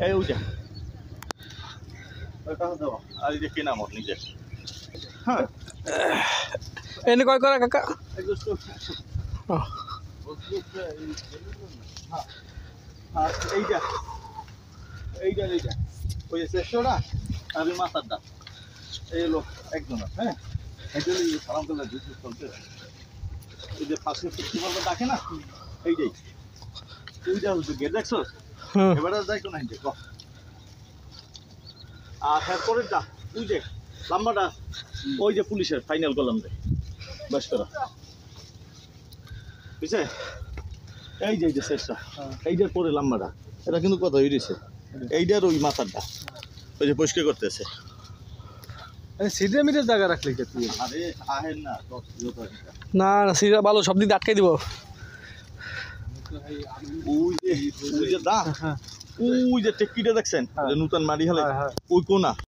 এই ওইটা আর এই যে কেনা মত নিজে হ্যাঁ এনে কয় করা কাকা এইটা এইটা এইটা ওই যে শেষটা আর ওই মাথার দাম এই লোক একজন হ্যাঁ এটা সালাম করলে চলতে এই যে ফাঁসে ফুটকি বলতে ডাকে না এইটাই তুইটা গেট দেখছো এবারে যাই কোন আইন দেখো আর এরপরে যা তুই যে লাম্বাটা ওই যে পুলিশের ফাইনাল করলাম রে বাস করা বুঝছে এই যে শেষটা এইটার পরে লাম্বাটা এটা কিন্তু কথা হইছে এইটার ওই মাথারটা ওই যে পরিষ্কার করতেছে সিটে মিটে জায়গা রাখলে কে তুই আরে আহেন না না না সিটে ভালো সব দিক আটকে দিব ওই যে দা ওই যে টেক্কিটা দেখছেন নতুন মারি হলে ওই কোনা